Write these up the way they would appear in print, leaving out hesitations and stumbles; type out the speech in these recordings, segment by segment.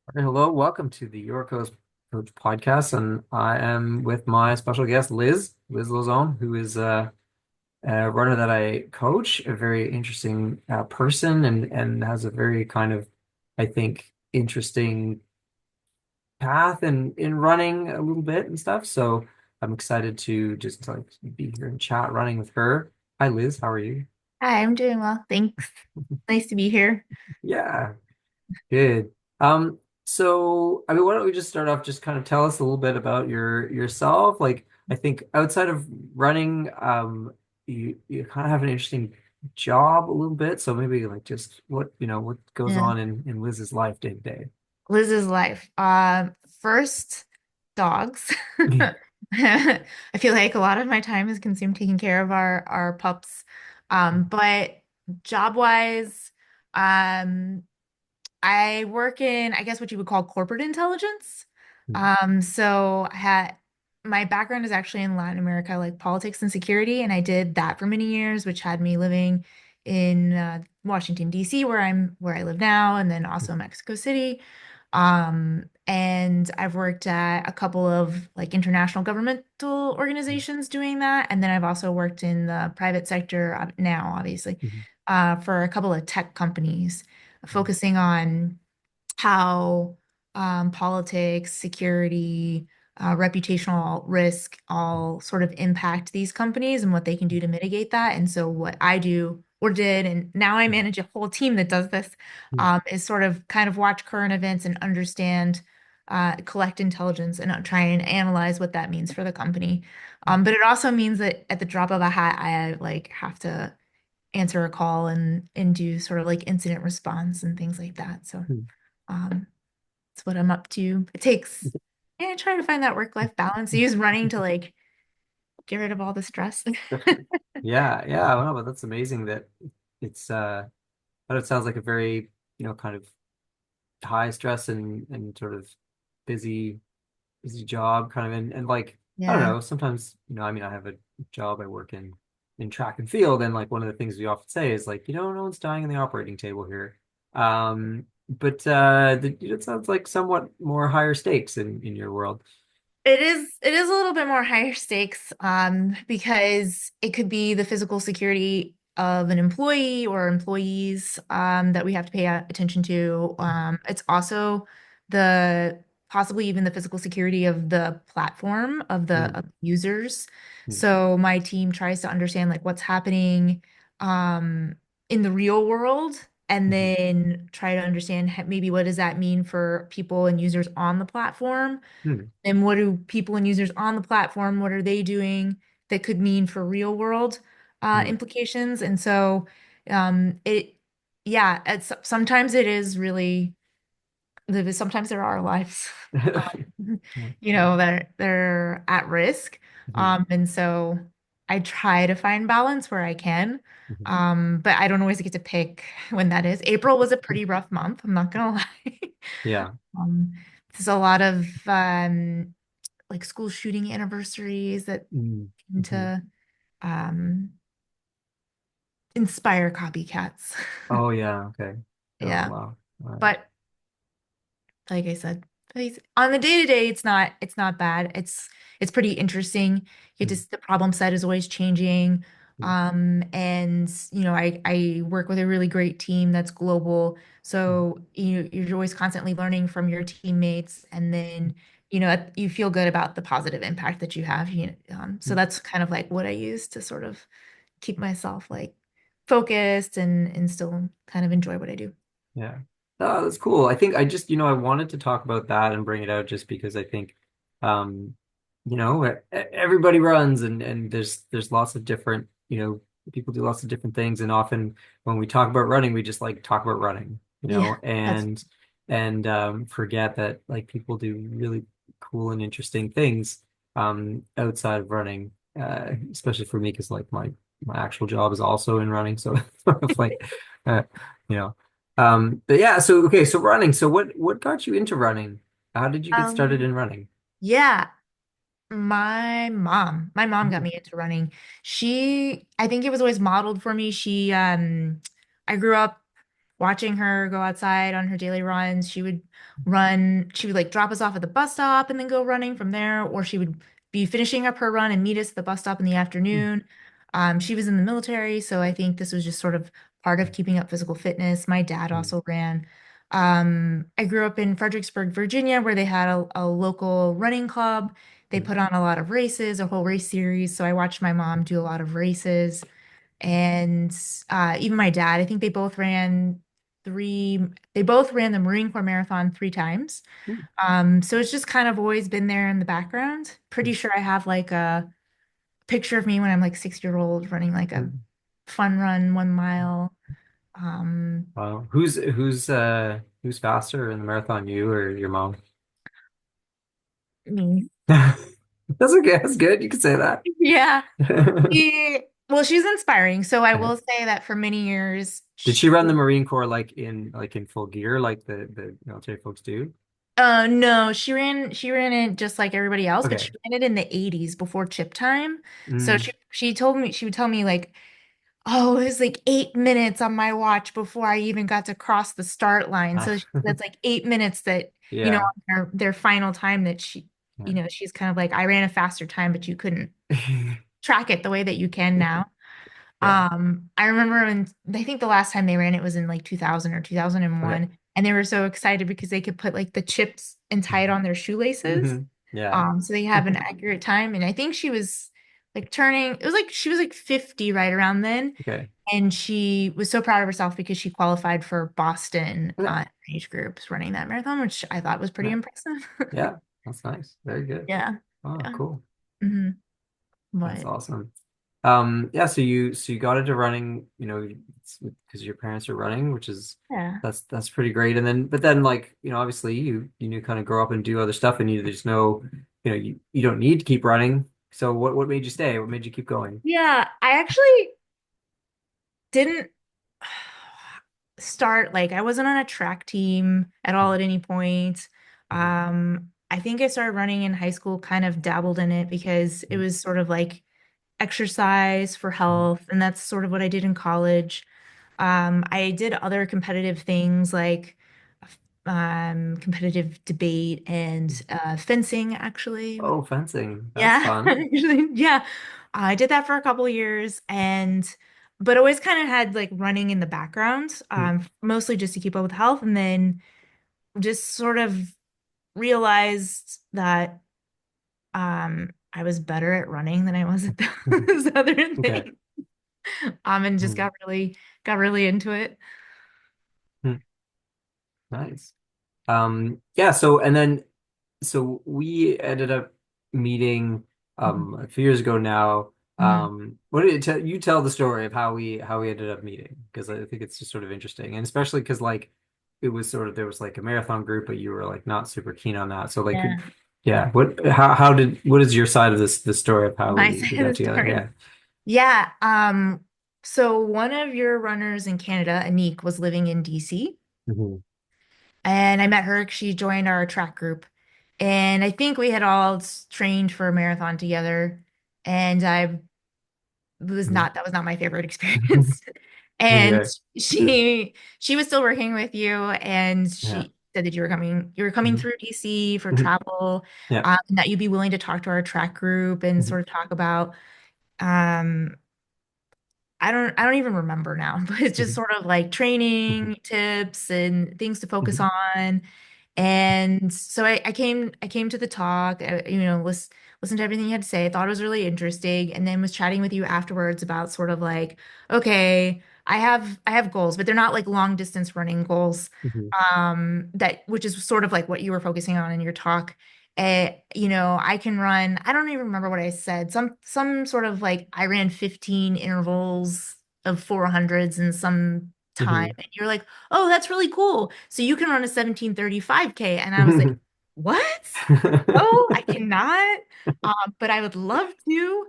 Hello, welcome to the Your Coach podcast, and I am with my special guest Liz Lauzon, who is a runner that I coach, a very interesting person, and has a very kind of, I think, interesting path in running a little bit and stuff. So I'm excited to just like be here and chat running with her. Hi, Liz, how are you? Hi, I'm doing well. Thanks. Nice to be here. Yeah, good. So I mean, why don't we just start off, just kind of tell us a little bit about yourself? Like, I think outside of running, you kind of have an interesting job a little bit. So maybe like just what goes Yeah. on in Liz's life day to day. Liz's life. First, dogs. I feel like a lot of my time is consumed taking care of our pups. But job wise, um, I work in, I guess what you would call corporate intelligence. So I had my background is actually in Latin America, like politics and security, and I did that for many years, which had me living in Washington, D.C., where I live now, and then also Mexico City. And I've worked at a couple of like international governmental organizations doing that, and then I've also worked in the private sector now, obviously, for a couple of tech companies focusing on how politics, security, reputational risk all sort of impact these companies and what they can do to mitigate that. And so, what I do or did, and now I manage a whole team that does this, is sort of kind of watch current events and understand, collect intelligence and try and analyze what that means for the company. But it also means that at the drop of a hat, I like have to answer a call and do sort of like incident response and things like that. So um that's what I'm up to. It takes yeah, trying to find that work-life balance. I use running to like get rid of all the stress. Yeah, yeah. Well, but that's amazing that it's that it sounds like a very, kind of high stress and sort of busy busy job kind of and like I don't Yeah. know, sometimes, I mean I have a job, I work in track and field, and like one of the things we often say is like, no one's dying on the operating table here. But it sounds like somewhat more higher stakes in your world. It is a little bit more higher stakes because it could be the physical security of an employee or employees that we have to pay attention to. It's also the possibly even the physical security of the platform of Mm, users. mm, So my team tries to understand like what's happening um, in the real world and mhm, then try to understand maybe what does that mean for people and users on the platform mm, and what do people and users on the platform, what are they doing that could mean for real world mm. implications? And so it, yeah, sometimes it is really, sometimes there are lives, that they're at risk. Mhm, And so I try to find balance where I can. mhm. But I don't always get to pick when that is. April was a pretty rough month, I'm not gonna lie. Yeah. Um, there's a lot of like school shooting anniversaries that Mm, tend mhm. to um, inspire copycats. Oh yeah, okay. Oh Yeah. wow. All right. But like I said, on the day to day, it's not bad. It's pretty interesting. Mm, The problem set is always changing. mm, And I work with a really great team that's global. mm, So you're always constantly learning from your teammates, and then you feel good about the positive impact that you have. So mm. that's kind of like what I use to sort of keep myself like focused and still kind of enjoy what I do. Yeah. Oh, that's cool. I think I just, I wanted to talk about that and bring it out just because I think, um, everybody runs and there's lots of different, people do lots of different things. And often when we talk about running, we just like talk about running, Yeah, that's and forget that like people do really cool and interesting things, outside of running, especially for me, because like my actual job is also in running. So it's sort of like, uh, you know. But yeah, so okay, so running. So what got you into running? How did you get started um in running? yeah. My mom got Mm, me into running. I think it was always modeled for me. I grew up watching her go outside on her daily runs. She would like drop us off at the bus stop and then go running from there, or she would be finishing up her run and meet us at the bus stop in the afternoon. She was in the military, so I think this was just sort of part of keeping up physical fitness. My dad also ran. I grew up in Fredericksburg, Virginia, where they had a local running club. They put on a lot of races, a whole race series. So I watched my mom do a lot of races. And even my dad, I think three, they both ran the Marine Corps Marathon 3 times. So it's just kind of always been there in the background. Pretty sure I have like a picture of me when I'm like 6 year old running like a fun run 1 mile. Um, Wow. Who's faster in the marathon, you or your mom? Me. That's okay. That's good. You can say that. Yeah. Well, she's inspiring. So I will say that for many years, Did she run the Marine Corps like in full gear like the military folks do? no, she ran it just like everybody else, but she Okay. ran it in the 80s before chip time. So Mm. she told me she would tell me like, oh, it was like 8 minutes on my watch before I even got to cross the start line. So that's like 8 minutes that, Yeah. on their final time that Yeah. she's kind of like, I ran a faster time, but you couldn't track it the way that you can now. Yeah. I remember when I think the last time they ran it was in like 2000 or Okay. 2001, and they were so excited because they could put like the chips and tie it on their shoelaces. Yeah. So they have an accurate time. And I think she was like it was like she was like 50 right around then. Okay. And she was so proud of herself because she qualified for Boston Okay. age groups running that marathon, which I thought was pretty Yeah. impressive. Yeah. That's nice. Very good. Yeah. Oh, Yeah. cool. hmm That's But awesome. Yeah, so you got into running, because your parents are running, which is yeah. that's pretty great. And then but then like, obviously you knew kind of grow up and do other stuff and you just know, you don't need to keep running. So what made you stay? What made you keep going? Yeah, I actually didn't start like I wasn't on a track team at all at any point. Mhm. I think I started running in high school, kind of dabbled in it because it Mhm. was sort of like exercise for Mhm. health, and that's sort of what I did in college. I did other competitive things like competitive debate and fencing, actually. Oh, fencing. That's Yeah, fun. actually, yeah. I did that for a couple years and but always kind of had like running in the background, Mhm. mostly just to keep up with health, and then just sort of realized that I was better at running than I was at those other Okay. things. And just Mhm. got really into it. Mhm. Nice. Yeah, so we ended up meeting a few years ago now. Mhm. What did you tell the story of how we ended up meeting? Because I think it's just sort of interesting, and especially because like it was sort of there was like a marathon group, but you were like not super keen on that. So like, Yeah. yeah, what is your side of this story of how My we side got of the together? story. Yeah. Yeah. So one of your runners in Canada, Anik, was living in DC. Hmm. And I met her. She joined our track group. And I think we had all trained for a marathon together. And that was not my favorite experience. And Okay. she was still working with you, and Yeah. she said that you were coming Mhm. through DC for Mhm. travel, Yeah. and that you'd be willing to talk to our track group and Mhm. sort of talk about um I don't even remember now, but it's just Mhm. sort of like Mhm. training tips and things to focus Mhm. on. And so I came to the talk, listen to everything you had to say. I thought it was really interesting, and then was chatting with you afterwards about sort of like, okay, I have goals, but they're not like long distance running goals. Mhm. That which is sort of like what you were focusing on in your talk. I can run, I don't even remember what I said. Some sort of like I ran 15 intervals of 400s in some time. Mhm. And you're like, oh, that's really cool. So you can run a 17:35K. And I was like, what? Oh, I cannot. But I would love to.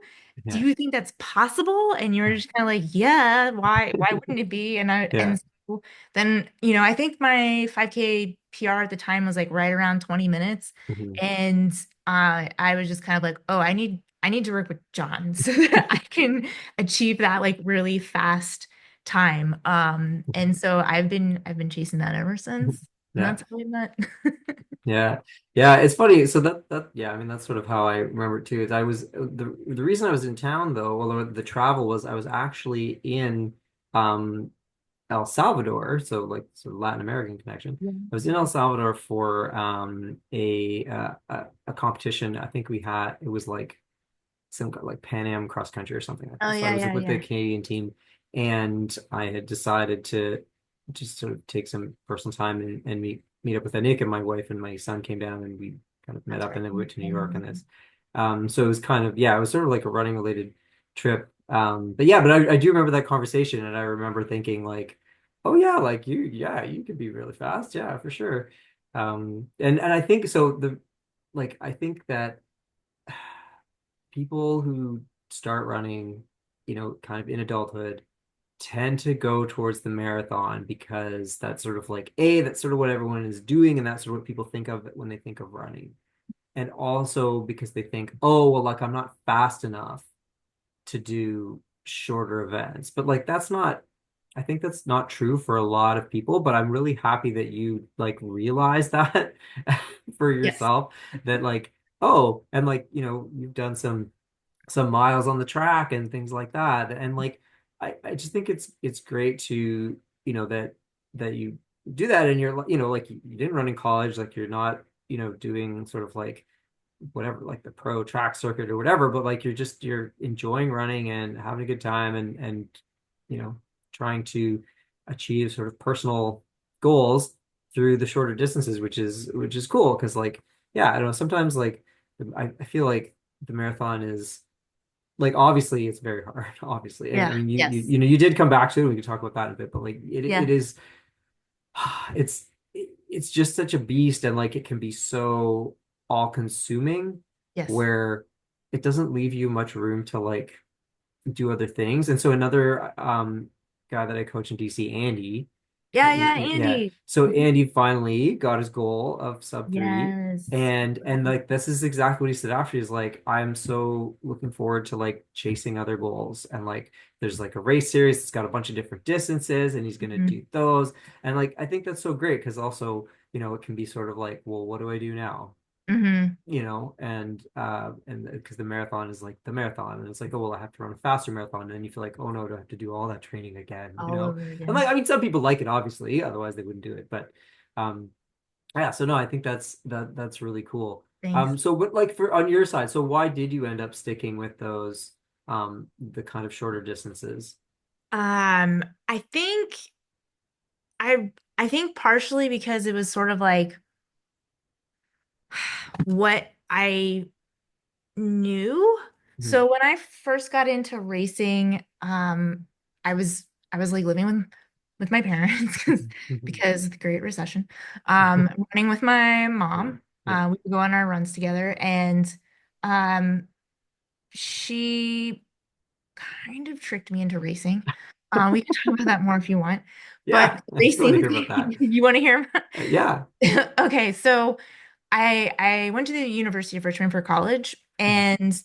Do Yeah. you think that's possible? And you're just kind of like, yeah, why wouldn't it be? Yeah. And so then, I think my 5K PR at the time was like right around 20 minutes. Mhm. And I was just kind of like, oh, I need to work with John so that I can achieve that like really fast time. And so I've been chasing that ever since. And Yeah. that's how we met. Yeah. Yeah, it's funny. So that yeah, I mean that's sort of how I remember it too. Is I was the reason I was in town though, well the travel was I was actually in um El Salvador, so like sort of Latin American connection. Yeah. I was in El Salvador for a competition. I think we had it was like some like Pan Am cross country or something like Oh that. So I yeah, was yeah, with the yeah. Canadian team, and I had decided to just sort of take some personal time and meet up with Anik, and my wife and my son came down and we kind of met That's up, right. and then we went to New York and And this. So it was kind of yeah, it was sort of like a running related trip. But yeah, but I do remember that conversation, and I remember thinking like, oh yeah, like you could be really fast, yeah, for sure. And I think so the like I think that people who start running, kind of in adulthood tend to go towards the marathon because that's sort of like, that's sort of what everyone is doing, and that's sort of what people think of when they think of running. And also because they think, oh, well, like I'm not fast enough to do shorter events. But like I think that's not true for a lot of people, but I'm really happy that you like realize that for yes. yourself that like, oh, and like, you've done some miles on the track and things like that. And like I just think it's great to, that you do that and you're like you didn't run in college, like you're not, doing sort of like whatever, like the pro track circuit or whatever, but like you're enjoying running and having a good time and you know trying to achieve sort of personal goals through the shorter distances, which is cool because like yeah, I don't know, sometimes like I feel like the marathon is like obviously it's very hard obviously, and I Yeah. mean Yes. you did come back to it, we could talk about that in a bit, but like it Yeah. is it's it's just such a beast, and like it can be so all consuming Yes. where it doesn't leave you much room to like do other things. And so another guy that I coach in DC, Andy, Yeah, yeah, yeah. Andy. So Mhm. Andy finally got his goal of sub 3. Yes. And like this is exactly what he said after. He's like, I'm so looking forward to like chasing other goals. And like there's like a race series that's got a bunch of different distances and he's gonna Mhm. do those. And like I think that's so great because also, it can be sort of like, well, what do I do now? Mhm. And because the marathon is like the marathon, and it's like, oh well, I have to run a faster marathon, and then you feel like, oh no, do I have to do all that training again? All over And like again. I mean some people like it obviously, otherwise they wouldn't do it, but um yeah, so no, I think that's really cool. Thanks. So what, like, for on your side, so why did you end up sticking with those the kind of shorter distances? I think I think partially because it was sort of like what I knew. Mhm. So when I first got into racing, I was like living with my parents because of the Great Recession. Running with my Yeah. mom. Yeah. We would go on our runs together, and um, she kind of tricked me into racing. We can talk about that more if you want. Yeah, But I totally racing, hear about that. you want to hear? Yeah. Okay, so I went to the University of Richmond for college, and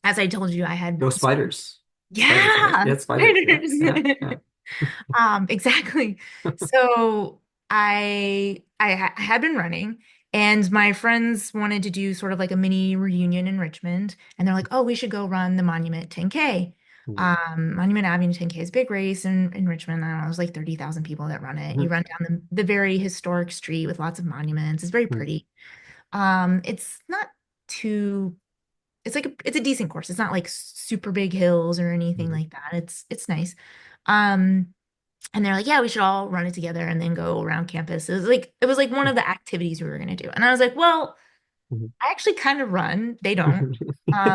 as I told you, I had Go spiders. Spiders, right? yeah, Yeah, spiders. Yeah. Yeah. spiders. Yeah. Exactly. So I had been running, and my friends wanted to do sort of like a mini reunion in Richmond, and they're like, "Oh, we should go run the Monument 10K." Mhm. Monument Avenue 10K is a big race in Richmond. I don't know, there's like 30,000 people that run it. You Mhm. run down the very historic street with lots of monuments. It's very Mhm. pretty. It's not too it's a decent course. It's not like super big hills or anything Mhm. like that. It's nice. Um, and they're like, yeah, we should all run it together and then go around campus. It was like one of the activities we were gonna do. And I was like, well, Mhm. I actually kind of run. They don't.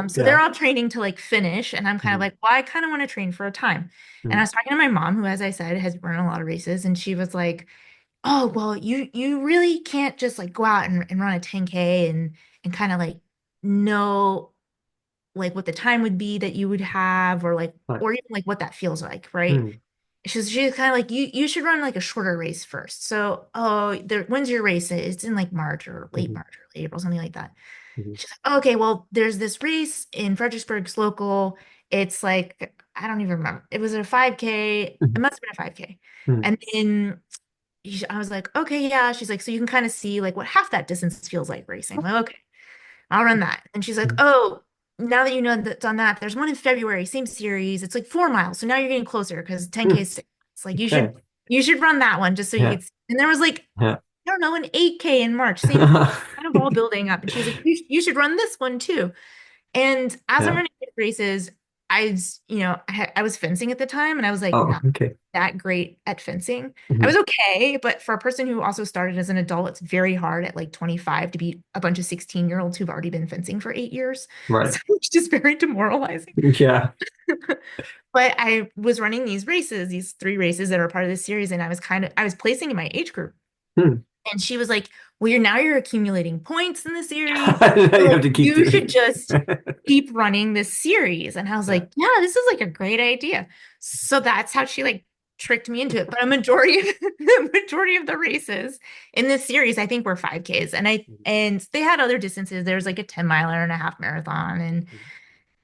So they're Yeah. all training to like finish, and I'm kind of Mhm. like, well, I kind of want to train for a time. And I Mhm. was talking to my mom, who, as I said, has run a lot of races, and she was like, oh, well, you really can't just like go out and run a 10K and kind of like know like what the time would be that you would have or like Right. or even like what that feels like, right? Mhm. She's kind of like you should run like a shorter race first. So, when's your race? It's in like March or late Mhm. March or late April, something like that. Mhm. She's like, okay, well, there's this race in Fredericksburg's local. It's like I don't even remember. It was a 5K. It Mhm. must have been a 5K. Mhm. And then I was like, okay, yeah. She's like, so you can kind of see like what half that distance feels like racing. I'm like, okay, I'll run that. And she's like, Mhm. oh, now that you know that's on that, there's one in February, same series. It's like 4 miles. So now you're getting closer because 10K Mhm. is 6 miles. Like Okay. you should run that one just so you Yeah. could see. And there was like, Yeah. I don't know, an 8K in March, same thing, kind of all building up. And she was like, you should run this one too. And as I'm Yeah. running these races, I was fencing at the time and I was like Oh, not okay. that great at fencing. I was Mhm. okay, but for a person who also started as an adult, it's very hard at like 25 to beat a bunch of 16-year-olds who've already been fencing for 8 years. Right. So it's just very demoralizing. Yeah. But I was running these races, these 3 races that are part of this series, and I was placing in my age group. Hmm. And she was like, well, you're accumulating points in the series. You So have to keep you should doing just it. keep running this series. And I was Yeah. like, yeah, this is like a great idea. So that's how she like tricked me into it. But a majority of the majority of the races in this series, I think were 5Ks. And they had other distances. There's like a 10 miler and a half marathon.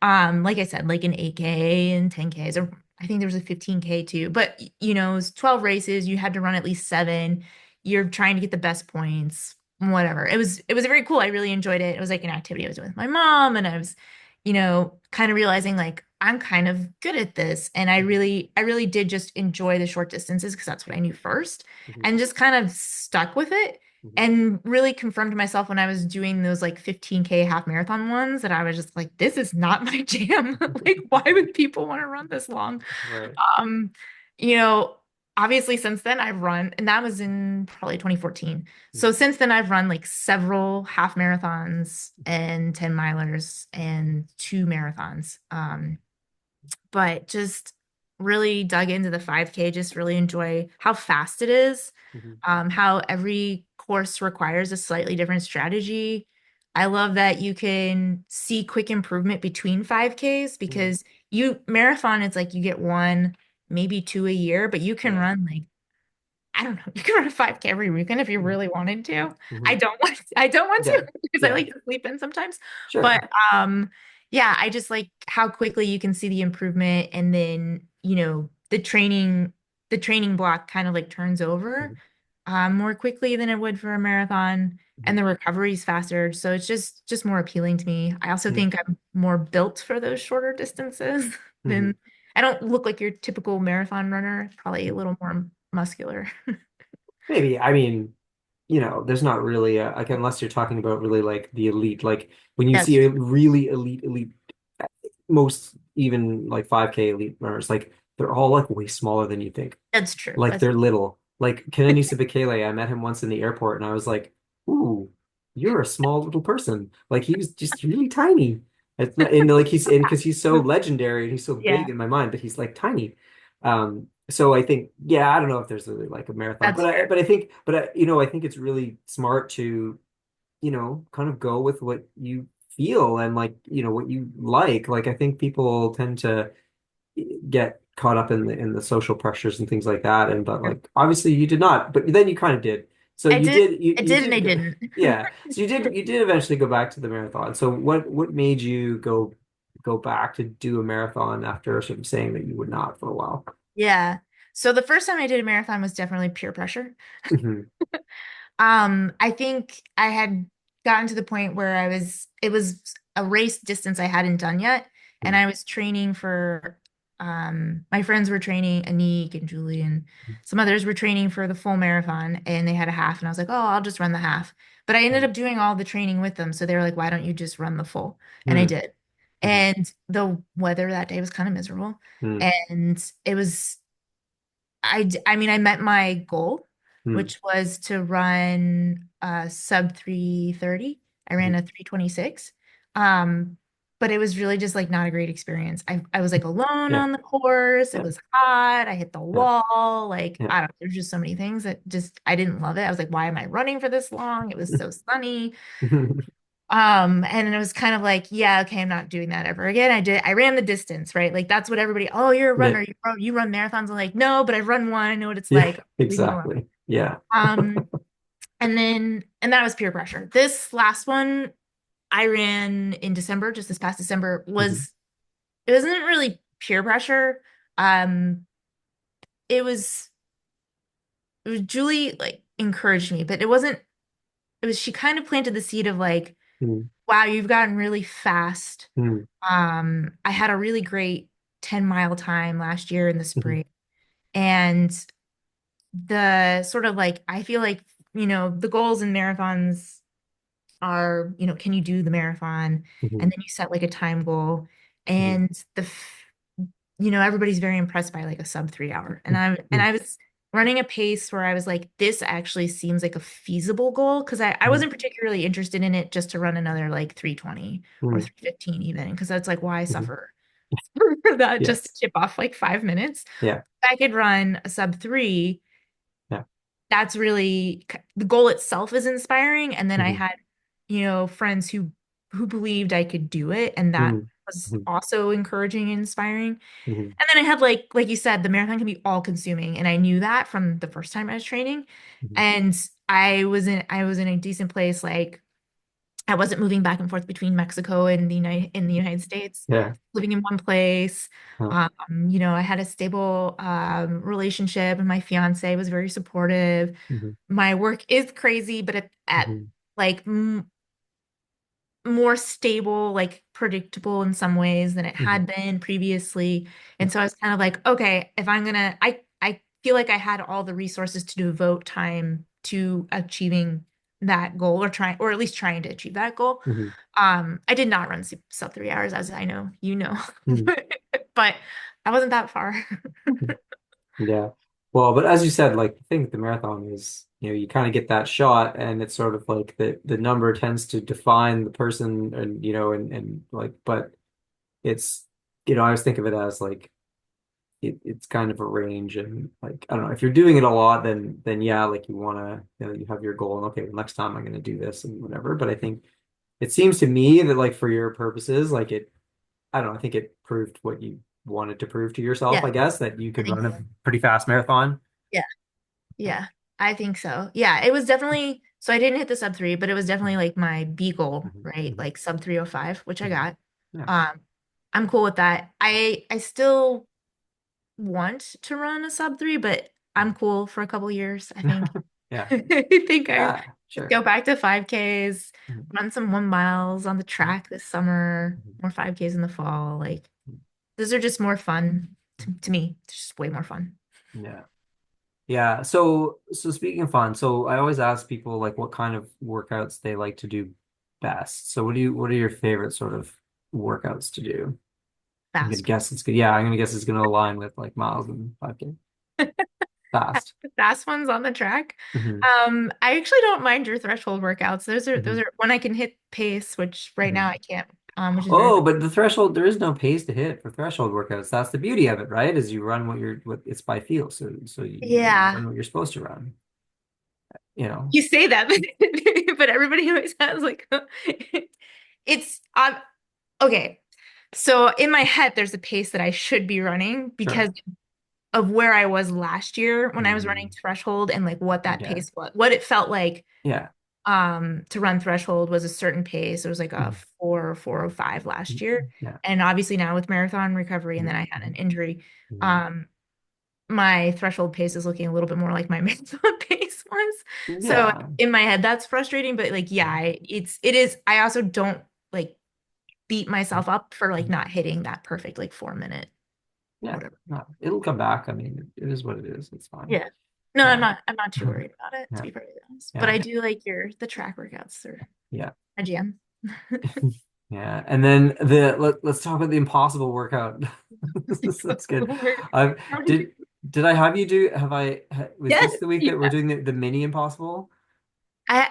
And like I said, like an 8K and 10Ks, or I think there was a 15K too. But it was 12 races. You had to run at least 7. You're trying to get the best points, whatever. It was very cool. I really enjoyed it. It was like an activity I was doing with my mom, and I was, kind of realizing like I'm kind of good at this. And I really did just enjoy the short distances because that's what I knew first, Mhm. and just kind of stuck with it Mhm. and really confirmed myself when I was doing those like 15K half marathon ones that I was just like, this is not my jam. Like, why would people want to run this long? Right. Um, you know, Obviously since then I've run, and that was in probably 2014. So Mhm. since then I've run like several half marathons and 10 milers and 2 marathons. But just really dug into the 5K, just really enjoy how fast it is, Mhm. how every course requires a slightly different strategy. I love that you can see quick improvement between 5Ks Mhm. because marathon, it's like you get one, maybe 2 a year, but you can Yeah. run like I don't know. You can run a 5K every weekend if you Mhm. really wanted to. Mhm. I don't want Yeah. to because I Yeah. like to sleep in sometimes. Sure. But yeah, I just like how quickly you can see the improvement, and then, the training block kind of like turns over Mhm. more quickly than it would for a marathon, Mhm. and the recovery is faster. So it's just more appealing to me. I also Mhm. think I'm more built for those shorter distances than Mhm. I don't look like your typical marathon runner, probably a Mhm. little more muscular. Maybe. I mean, there's not really like unless you're talking about really like the elite, like when you That's see a really elite, most even like 5K elite runners, like they're all like way smaller than you think. that's true. Like That's they're little. Like Kenenisa Bekele, I met him once in the airport and I was like, "Ooh, you're a small little person." Like he was just really tiny. It's not, and like he's and because he's so legendary and he's so big yeah, in my mind, but he's like tiny. So I think, yeah, I don't know if there's really like a marathon, but that's I fair. but I think but I, I think it's really smart to, kind of go with what you feel and like, what you like. Like I think people tend to get caught up in the social pressures and things like that. And but like obviously you did not, but then you kind of did. So I you did, did I you did, and did I go, didn't. yeah. So you did eventually go back to the marathon. So what made you go back to do a marathon after sort of saying that you would not for a while? Yeah. So the first time I did a marathon was definitely peer pressure. Hmm. I think I had gotten to the point where it was a race distance I hadn't done yet. And I was training for, my friends were training, Anik and Julie, and some others were training for the full marathon, and they had a half. And I was like, oh, I'll just run the half. But I ended up doing all the training with them. So they were like, why don't you just run the full? And I Hmm. did. Hmm. And the weather that day was kind of miserable. Hmm. And it was I mean, I met my goal, Hmm. which was to run sub 3:30. I ran Hmm. a 3:26. Um, but it was really just like not a great experience. I was like alone Yeah. on the course. It Yeah. was hot. I hit the Yeah. wall. Like, Yeah. I don't know, there's just so many things that just I didn't love it. I was like, why am I running for this long? It was so sunny. And it was kind of like, yeah, okay, I'm not doing that ever again. I ran the distance, right? Like that's what everybody, oh, you're a Yeah. runner, you run marathons. I'm like, no, but I've run one. I know what it's Yeah. like. Leave me alone. Exactly. Yeah. And that was peer pressure. This last one I ran in December, just this past December, Mhm. it wasn't really peer pressure. Um, it was Julie like encouraged me, but it was she kind of planted the seed of like, Mm, wow, you've gotten really fast. mm, I had a really great 10-mile time last year in the mhm, spring. And the sort of like, I feel like, the goals in marathons are, can you do the marathon? mhm, And then you set like a time goal. mhm, And everybody's very impressed by like a sub 3 hour. And mhm, I was running a pace where I was like, this actually seems like a feasible goal because I mhm, wasn't particularly interested in it just to run another like 3:20 or mhm, 3:15 even because that's like why I mhm. suffer for that Yeah, just to chip off like 5 minutes. yeah, If I could run a sub 3, yeah. that's really the goal itself is inspiring. And then I Mhm, had, friends who believed I could do it, and that mhm, was mhm, also encouraging and inspiring. mhm, And then I had like you said, the marathon can be all consuming, and I knew that from the first time I was training. mhm. And I was in a decent place, like I wasn't moving back and forth between Mexico and the United States, Yeah. living in one place. Huh. I had a stable relationship, and my fiance was very supportive. Mhm, My work is crazy, but at mhm, like more stable, like predictable in some ways than it mhm. had been previously. Yeah. And so I was kind of like, okay, if I'm gonna, I feel like I had all the resources to devote time to achieving that goal or at least trying to achieve that goal. Mhm, I did not run sub 3 hours, as I know, mhm. but I wasn't that far. Yeah. Well, but as you said, like the thing with the marathon is, you kind of get that shot and it's sort of like the number tends to define the person and and like but it's I always think of it as like it's kind of a range and like I don't know, if you're doing it a lot then yeah, like you wanna you have your goal and okay, well, next time I'm gonna do this and whatever. But I think it seems to me that like for your purposes, like I don't know, I think it proved what you wanted to prove to yourself, Yeah, I guess, that you I could think run a so. pretty fast marathon. Yeah. Yeah, I think so. Yeah, it was definitely, so I didn't hit the sub 3, but it was definitely like my B goal, Mhm, right? mhm, Like sub 3:05, which I mhm. got. Yeah. Um, I'm cool with that. I still want to run a sub 3, but I'm cool for a couple years, I think. Yeah. I think I Yeah. just Sure. go back to 5Ks, Mhm, run some 1 miles on the mhm, track this summer, mhm, more 5Ks in the fall. Like those are just more fun to me. It's just way more fun. mhm. Yeah. Yeah. So speaking of fun, so I always ask people like what kind of workouts they like to do best. So what are your favorite sort of workouts to do? I'm gonna Fast. guess it's good. Yeah, I'm gonna guess it's gonna align with like miles and 5K. Fast. The fast ones on the track. Hmm. I actually don't mind your threshold workouts. Those Hmm. are when I can hit pace, which right now Hmm. I can't, which is very Oh, but the threshold, there is no pace to hit for threshold workouts. That's the beauty of it, right? Is you run what it's by feel. So you yeah. run what you're supposed to run, you know. You say that, but everybody always has like it's okay. So in my head, there's a pace that I should be running because Sure. of where I was last year when I was running Mm, threshold and like what that yeah. pace was, what it felt like Yeah. to run threshold was a certain pace. It was like a Mhm. 4:05 last year. Mhm. Yeah. And obviously now with marathon recovery and then Mhm. I had an injury, Mhm. um, my threshold pace is looking a little bit more like my marathon pace was. So Yeah. in my head, that's frustrating, but like, yeah, it is. I also don't like beat myself up for like not hitting that perfect like 4 minute, Yeah. whatever. No, it'll come back. I mean, it is what it is. It's fine. Yeah. No, I'm Yeah. not too worried about it, to Yeah. be perfectly honest. But Yeah. I do like the track workouts. They're Yeah. a jam. Yeah. And then let's talk about the impossible workout. That's good. I did did I have you do have I was Yes, this the week that we're yes. doing the mini impossible? I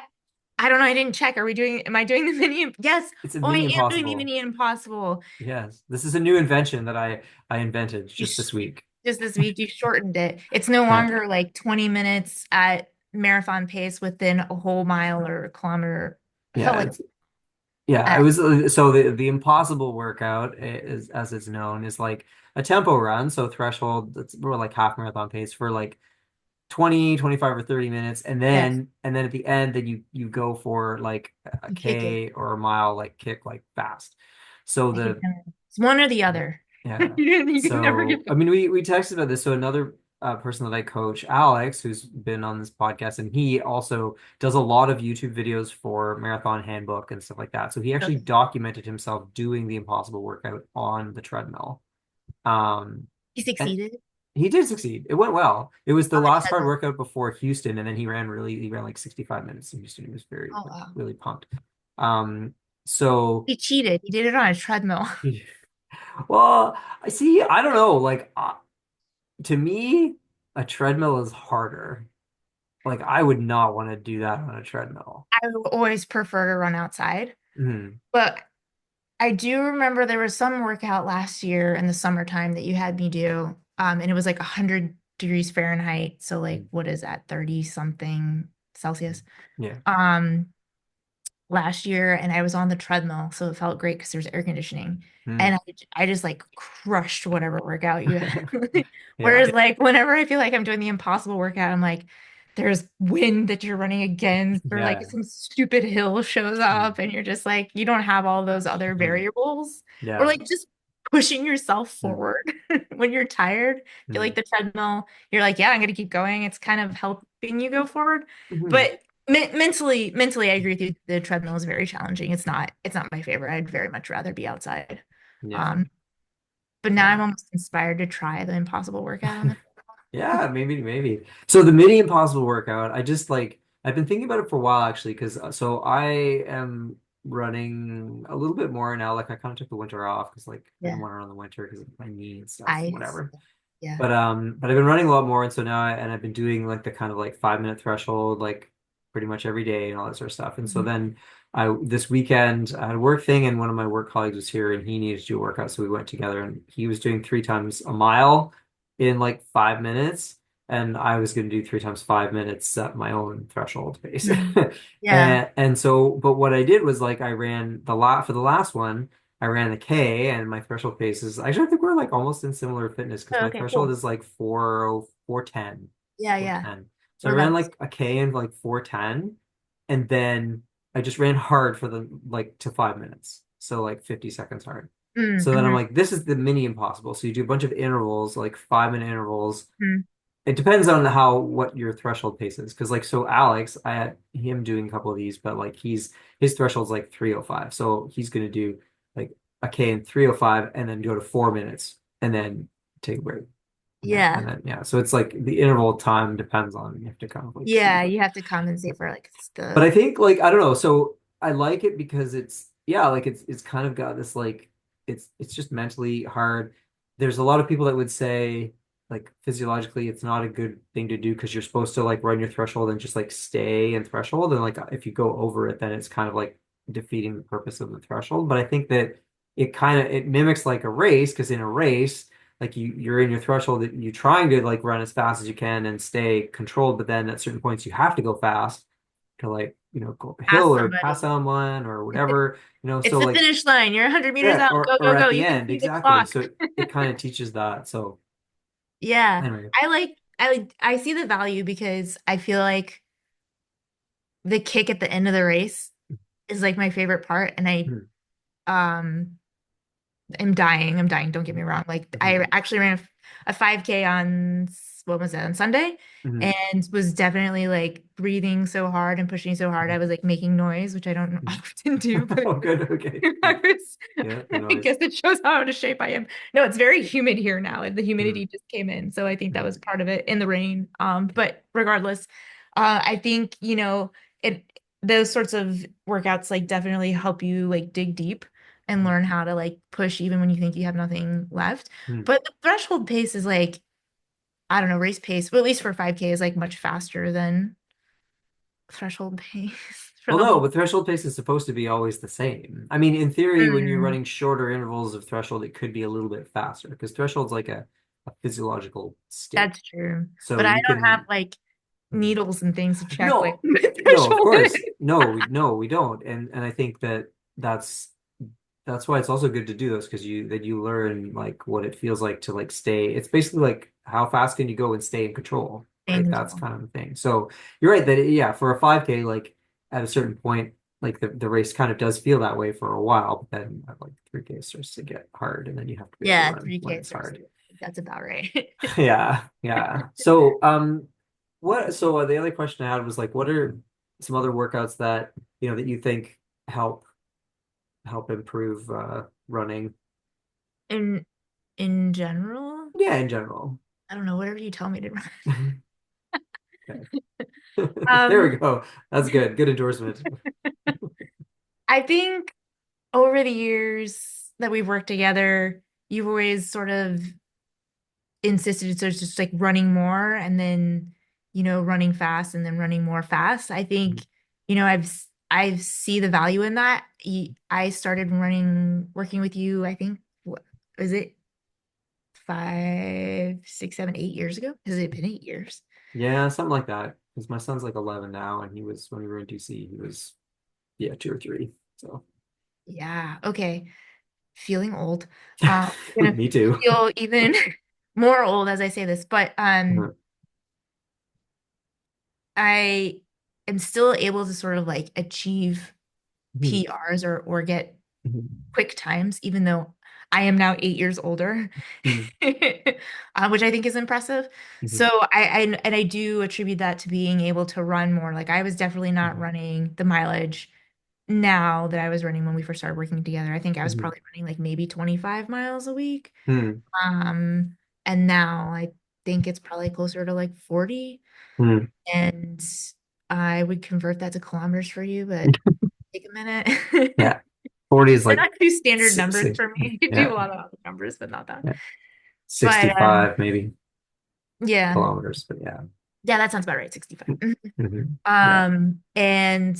I don't know. I didn't check. Am I doing the mini? Yes. It's a Oh, I mini am doing the impossible. mini impossible. Yes. This is a new invention that I invented You just sh this week. Just this week you shortened it. It's no Yeah. longer like 20 minutes at marathon pace within a whole mile or a kilometer. I felt Yeah, like yeah, it at, was so the impossible workout is as it's known is like a tempo run, so threshold that's more like half marathon pace for like 20, 25, or 30 minutes and yes, then at the end then you go for like a you kick it. K or a mile like kick like fast. So I can the tell. It's one or the other. Yeah. You can never give So, I mean, we texted about this. So another person that I coach, Alex, who's been on this podcast, and he also does a lot of YouTube videos for Marathon Handbook and stuff like that. So he actually up. documented himself doing the impossible workout on the treadmill. Um, He and succeeded he did succeed. It went well. It was the on the last hard treadmill. workout before Houston, and then he ran like 65 minutes in Houston. He was very Oh like wow. really pumped. Um, so. He cheated. He did it on a treadmill. Well, I see. I don't know. Like, to me, a treadmill is harder. Like, I would not want to do that on a treadmill. I would always prefer to run outside. Hmm. But I do remember there was some workout last year in the summertime that you had me do. And it was like 100 degrees Fahrenheit. So like what is that, 30 something Celsius? Yeah. Um, last year and I was on the treadmill, so it felt great because there's air conditioning. Hmm. And I just like crushed whatever workout you had. Yeah. Whereas like whenever I feel like I'm doing the impossible workout, I'm like, there's wind that you're running against, or like Yeah. some stupid hill shows Hmm. up, and you're just like, you don't have all those other Hmm. variables. Or Yeah. like just pushing yourself Hmm. forward when you're tired. I feel Hmm. like the treadmill, you're like, yeah, I'm gonna keep going. It's kind of helping you go forward. Hmm. But mentally, I agree with you. The treadmill is very challenging. It's not my favorite. I'd very much rather be outside. Yeah. Um, but now I'm Yeah. almost inspired to try the impossible workout on the. Yeah, maybe. So the mini impossible workout, I just like I've been thinking about it for a while actually, because so I am running a little bit more now. Like I kind of took the winter off because like I didn't Yeah, want to run the winter because of my knee and stuff and ice. whatever. Yeah. But I've been running a lot more, and so now I've been doing like the kind of like 5 minute threshold like pretty much every day and all that sort of stuff. And so Mhm. then I this weekend I had a work thing, and one of my work colleagues was here and he needed to do a workout, so we went together, and he was doing 3 times a mile in like 5 minutes, and I was going to do 3 times 5 minutes at my own threshold pace. Mhm. Yeah. And so, but what I did was like I ran the lot for the last one. I ran the K, and my threshold pace is actually I think we're like almost in similar fitness because Oh, my okay, threshold cool. is like 4:10, Yeah, yeah. 4:10. So I Oh, ran that's like a K in like 4:10, and then I just ran hard for the like to 5 minutes. So like 50 seconds hard. So then I'm mm-hmm. like, this is the mini impossible. So you do a bunch of intervals, like 5 minute intervals. Mm-hmm. It depends on how what your threshold pace is. Because like so Alex, I had him doing a couple of these, but like his threshold's like 3:05. So he's gonna do like a K in 3:05 and then go to 4 minutes and then take a break. And Yeah. then yeah. So it's like the interval time depends on you have to kind of like see. Yeah, But you have to compensate for like but I the think like I don't know. So I like it because it's yeah, like it's kind of got this like it's just mentally hard. There's a lot of people that would say like physiologically it's not a good thing to do because you're supposed to like run your threshold and just like stay in threshold, and like if you go over it then it's kind of like defeating the purpose of the threshold. But I think that it mimics like a race, because in a race like you're in your threshold that you're trying to like run as fast as you can and stay controlled, but then at certain points you have to go fast to like go up a ask hill or pass somebody. someone or whatever, It's so the like finish line. You're 100 meters yeah, out. Go, or go, at go. the You can end see the exactly. clock. So it kind of teaches that. So Yeah. anyway. I see the value because I feel like the kick at the end of the race is like my favorite part. And Hmm. um am dying. I'm dying. Don't get me wrong. Like Hmm. I actually ran a 5K on what was it, on Sunday, Hmm. and was definitely like breathing so hard and pushing so hard. I was like making noise, which I don't Hmm. often do, but Oh, good. Okay. I Yeah. was, Yeah. The I noise. guess it shows how out of shape I am. No, it's very humid here now, and the Hmm. humidity just came in, so I think that Hmm. was part of it in the rain. But regardless, I think it those sorts of workouts like definitely help you like dig deep and learn how to like push even when you think you have nothing left. Hmm. But the threshold pace is like, I don't know, race pace, well, at least for 5K is like much faster than threshold pace for Well, the no, whole. but threshold pace is supposed to be always the same. I mean, in theory, when you're Mm, running shorter intervals of threshold, it could be a little bit faster because threshold's like a physiological state. that's true. So But I you don't have can. like Hmm. needles and things to check like No, what no, of threshold course. is. No, we don't. And I think that that's that's why it's also good to do those, because you learn like what it feels like to like stay. It's basically like how fast can you go and stay in control, Stay in right? That's control. kind of the thing. So you're right that yeah, for a 5K, like at a certain point, like the race kind of does feel that way for a while, but then like 3K starts to get hard, and then you have to be able to Yeah, run when 3K it's starts to hard. get, that's about right. Yeah, yeah. So, what? So the other question I had was like, what are some other workouts that that you think help improve running? In in general, Yeah, in general. I don't know, whatever you tell me to Okay. There we Um, go. That's good. Good endorsement. I think over the years that we've worked together, you've always sort of insisted so it's just like running more and then, running fast and then running more fast. I think, I see the value in that. I started working with you, I think, what was it 5, 6, 7, 8 years ago? Has it been 8 years? Yeah, something like that. Because my son's like 11 now, and he was when we were in DC, he was two or three. So Yeah. Okay. Feeling old. I'm gonna me too. feel even more old as I say this, but I am still able to sort of like achieve Mhm. PRs or get Mhm. quick times, even though I am now 8 years older, Mhm. which I think is impressive. So Mhm. I do attribute that to being able to run more. Like I was definitely not Mhm. running the mileage now that I was running when we first started working together. I think I was Mhm. probably running like maybe 25 miles a week. Mhm. Um, and now I think it's probably closer to like 40. Mhm. And I would convert that to kilometers for you, but take a minute. They're Yeah, 40 is like not two standard numbers six. for me. I do Yeah, a lot of other numbers, but not that. yeah, But 65 maybe yeah. kilometers, but yeah. Yeah, that sounds about right. 65. Mhm. Yeah. And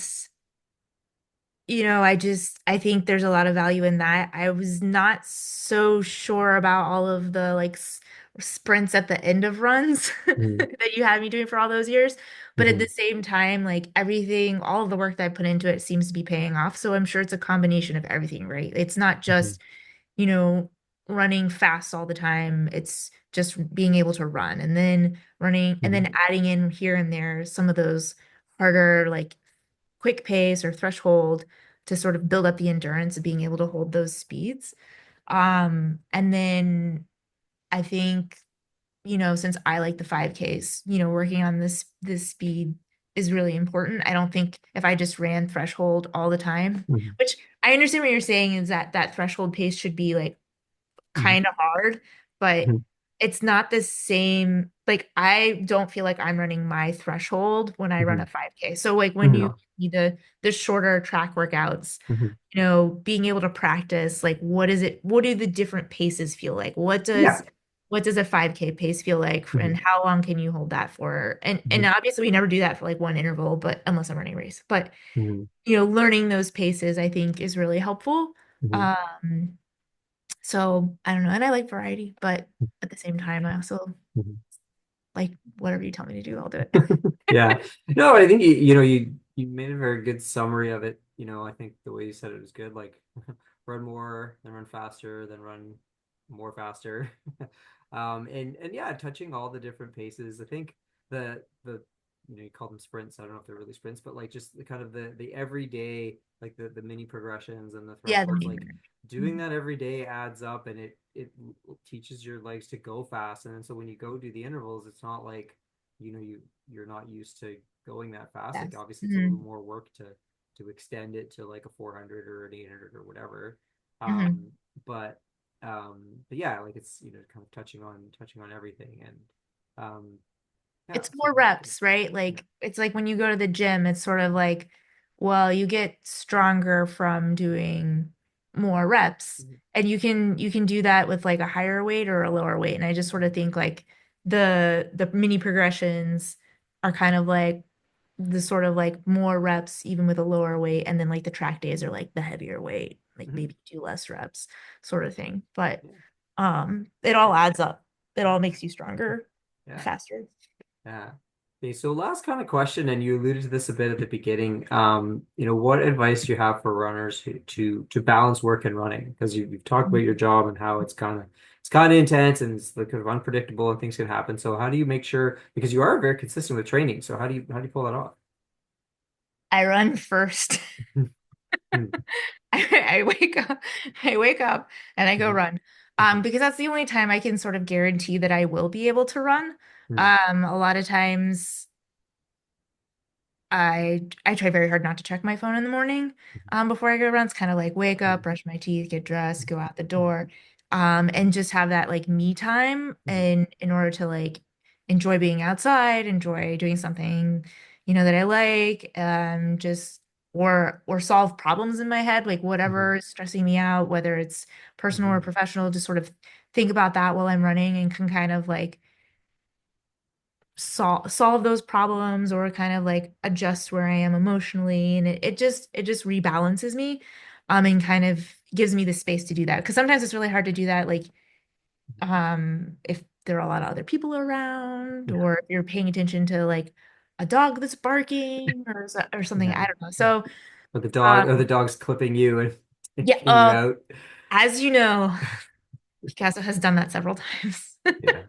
I think there's a lot of value in that. I was not so sure about all of the like sprints at the end of runs Mhm. that you had me doing for all those years. But at the Mhm. same time, like everything, all of the work that I put into it seems to be paying off. So I'm sure it's a combination of everything, right? It's not Mhm. just, you know, running fast all the time. It's just being able to run and then running and then Mhm. adding in here and there some of those harder, like quick pace or threshold to sort of build up the endurance of being able to hold those speeds. And then I think, since I like the 5Ks, working on this speed is really important. I don't think if I just ran threshold all the time, Mhm. which I understand what you're saying is that threshold pace should be like Mhm. kind of hard, but Mhm. it's not the same. Like I don't feel like I'm running my threshold when I run a Mhm. 5K. So like when you No. need the shorter track workouts, Mhm. being able to practice like what do the different paces feel like? Yeah. What does a 5K pace feel like and Mhm. how long can you hold that for? And Mhm. obviously we never do that for like one interval, but unless I'm running a race. But Mhm. learning those paces I think is really helpful. Mhm. Um so I don't know. And I like variety, but at the same time, I also Mhm. like whatever you tell me to do, I'll do it. Yeah. No, I think you made a very good summary of it. I think the way you said it was good. Like run more, then run faster, then run more faster. And yeah, touching all the different paces. I think the you call them sprints. I don't know if they're really sprints, but like just the kind of the everyday, like the mini progressions and the Yeah, the thresholds, like mini. doing that every day adds up, and it teaches your legs to go fast. And then so when you go do the intervals, it's not like you're not used to going that fast. Like Yes. obviously it's a little Hmm. more work to extend it to like a 400 or an 800 or whatever. Hmm. Um, but but yeah, like it's kind of touching on everything, and um, yeah, It's so more that's good. reps, right? Yeah. Like it's like when you go to the gym, it's sort of like, well, you get stronger from doing more reps. Mhm. And you can do that with like a higher weight or a lower weight. And I just sort of think like the mini progressions are kind of like the sort of like more reps even with a lower weight. And then like the track days are like the heavier weight, like Mhm. maybe do less reps sort of thing. But Yeah. it all adds up. It all makes you stronger, Yeah. faster. Yeah. Okay, so last kind of question, and you alluded to this a bit at the beginning. What advice do you have for runners to balance work and running? Because you've talked about your job and how it's kind of intense and it's like kind of unpredictable and things can happen. So how do you make sure, because you are very consistent with training, so how do you pull that off? I run first. Mm, I wake up, I wake up and I go mhm, run. mhm, Because that's the only time I can sort of guarantee that I will be able to run. mm, A lot of times I try very hard not to check my phone in the morning before I go run. It's kind of like wake up, mhm, brush my teeth, get dressed, go out the mhm, door, and just have that like me time mhm, and in order to like enjoy being outside, enjoy doing something, that I like, just or solve problems in my head, like mhm, whatever is stressing me out, whether it's personal or mhm, professional, just sort of think about that while I'm running and can kind of like solve those problems or kind of like adjust where I am emotionally and it just rebalances me and kind of gives me the space to do that because sometimes it's really hard to do that like if there are a lot of other people around yeah, or if you're paying attention to like a dog that's barking or something yeah. I don't know so Or the um dog's clipping you and yeah taking you out. as you know Picasso has done that several times Yeah,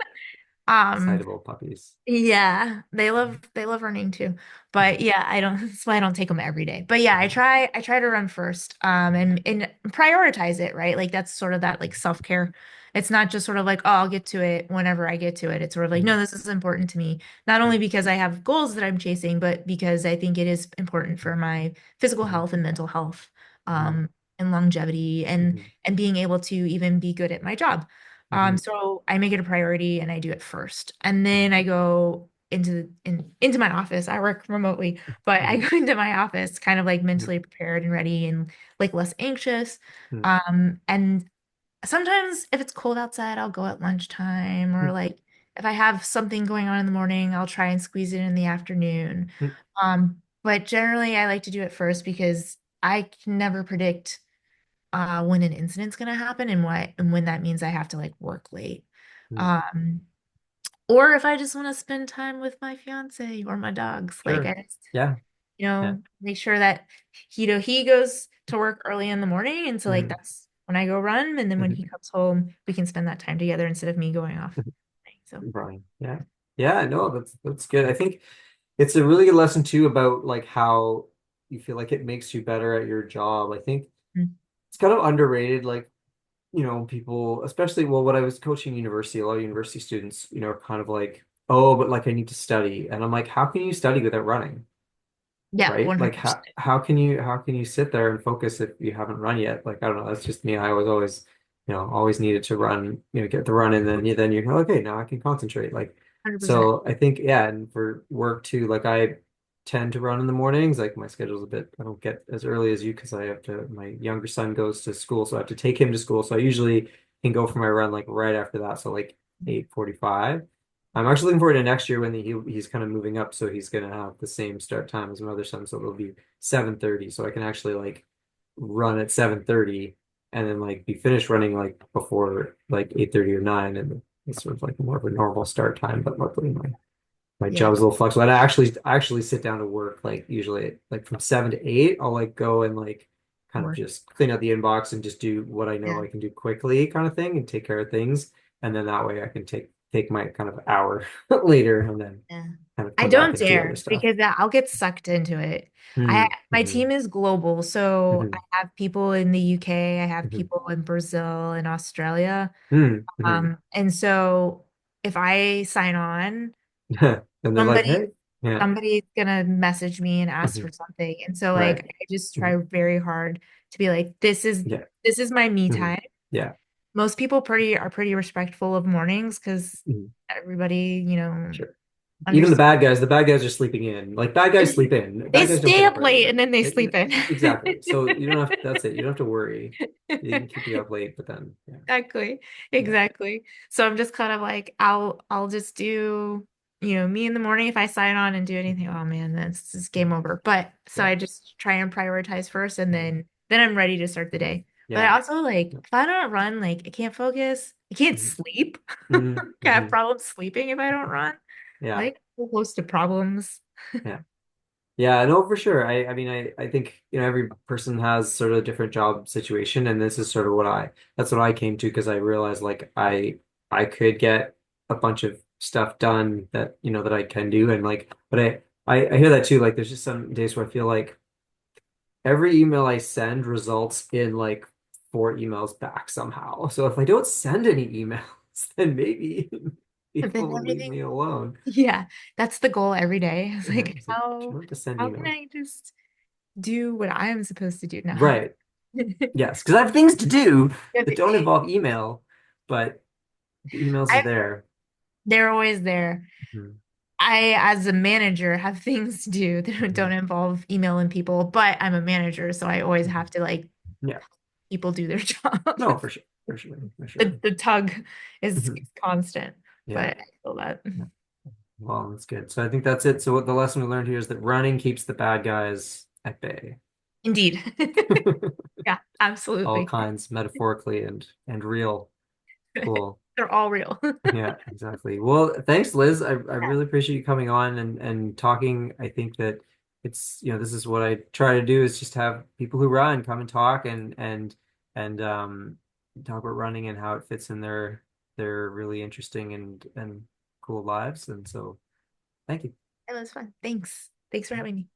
um excitable puppies. Yeah, they love running too. But Mhm, yeah, I don't that's why I don't take them every day. But yeah, I mhm, try I try to run first mhm, and prioritize it, right? Like that's sort of that like self-care. It's not just sort of like, oh, I'll get to it whenever I get to it. It's sort of like, mhm, no, this is important to me. Not only mhm, because I have goals that I'm chasing, but because I think it is important for my physical mhm, health and mental health, mhm, um, and longevity mhm, and being able to even be good at my job. mhm, So I make it a priority and I do it first. And then I go into my office. I work remotely, but I mhm, go into my office kind of like mhm, mentally prepared and ready and like less anxious. mhm, And sometimes if it's cold outside, I'll go at lunchtime or like if I have something going on in the morning, I'll try and squeeze it in the afternoon. mhm, But generally I like to do it first because I can never predict when an incident's gonna happen and when that means I have to like work late. mhm. Um, or if I just want to spend time with my fiance or my dogs, like Sure. I just, Yeah. Yeah. make sure that he goes to work early in the morning, and so like Mhm, that's when I go run, and then when he mhm, comes home, we can spend that time together instead of me going off. mhm. So, Right. Yeah. Yeah. No, that's good. I think it's a really good lesson too about like how you feel like it makes you better at your job. I think mm, it's kind of underrated. Like, people, especially, well, when I was coaching university, a lot of university students, are kind of like, oh, but like I need to study. And I'm like, how can you study without running? yeah, Right? Like 100%. how can you sit there and focus if you haven't run yet? Like I don't know, that's just me. I was always, always needed to run, get the run and then you're okay, now I can concentrate. Like 100%. so I think yeah, and for work too, like I tend to run in the mornings. Like my schedule's a bit I don't get as early as you because I have to my younger son goes to school, so I have to take him to school. So I usually can go for my run like right after that. So like 8:45. I'm actually looking forward to next year when he's kind of moving up, so he's gonna have the same start time as my other son, so it'll be 7:30, so I can actually like run at 7:30 and then like be finished running like before like 8:30 or 9, and it's sort of like more of a normal start time. But luckily my Yeah, job's a little flexible. And I actually sit down to work like usually like from 7 to 8. I'll like go and like kind of work. just clean out the inbox and just do what I know Yeah. I can do quickly kind of thing and take care of things. And then that way I can take my kind of hour later and then Yeah. kind of I come back don't and do other dare stuff. because I'll get sucked into it. I Mm, my hmm team is global, so I hmm have people in the UK, I have hmm people in Brazil and Australia. hmm hmm And so if I sign on, And they're like, somebody hey, yeah, somebody's gonna message me and ask hmm for something. And so like right, I just hmm try very hard to be like, yeah, this is my me hmm time. yeah, Most people are pretty respectful of mornings because hmm everybody, sure. Even understands. the bad guys are sleeping in. Like bad guys sleep in. They Bad guys don't stay get up up early. late and then they sleep in. Exactly. So you don't have, that's it. You don't have to worry. They can keep you up late, but then, yeah, Exactly. yeah, Exactly. So I'm just kind of like I'll just do, me in the morning if I sign on and do anything, oh man, that's just game over. But so yeah, I just try and prioritize first and mhm, then I'm ready to start the day. But I yeah, also like if I don't run, like I can't focus. I can't mhm, sleep. mhm, I have mhm, problems sleeping if I don't run. yeah, Like a whole host of problems. yeah. Yeah, no, for sure. I mean, I think, every person has sort of a different job situation, and this is sort of that's what I came to because I realized like I could get a bunch of stuff done that, that I can do, and like, but I hear that too. Like, there's just some days where I feel like every email I send results in like 4 emails back somehow. So if I don't send any emails, then maybe And then people will leave everything, me alone. yeah, that's the goal every day. It's Yeah, like, it's like try not to send how can emails. I just do what I am supposed to do now? Right. Yes, because I have things to do If that don't involve email, but the emails are I, there. they're always there. Mhm. I, as a manager, have things to do that don't Mhm. involve emailing people, but I'm a manager, so I always Mhm. have to like Yeah. people do their job. No, for sure. For sure. For sure. The tug Mhm. is constant, Yeah. but I feel that. Yeah. Well, that's good. So I think that's it. So what the lesson we learned here is that running keeps the bad guys at bay. Indeed. Yeah, All absolutely. kinds, metaphorically and real. Cool. They're all real. Yeah, exactly. Well, thanks, Liz. I really appreciate you coming on and talking. I think that it's, this is what I try to do is just have people who run come and talk and talk about running and how it fits in their really interesting and cool lives. And so thank you. It was fun. Thanks. Thanks for having me.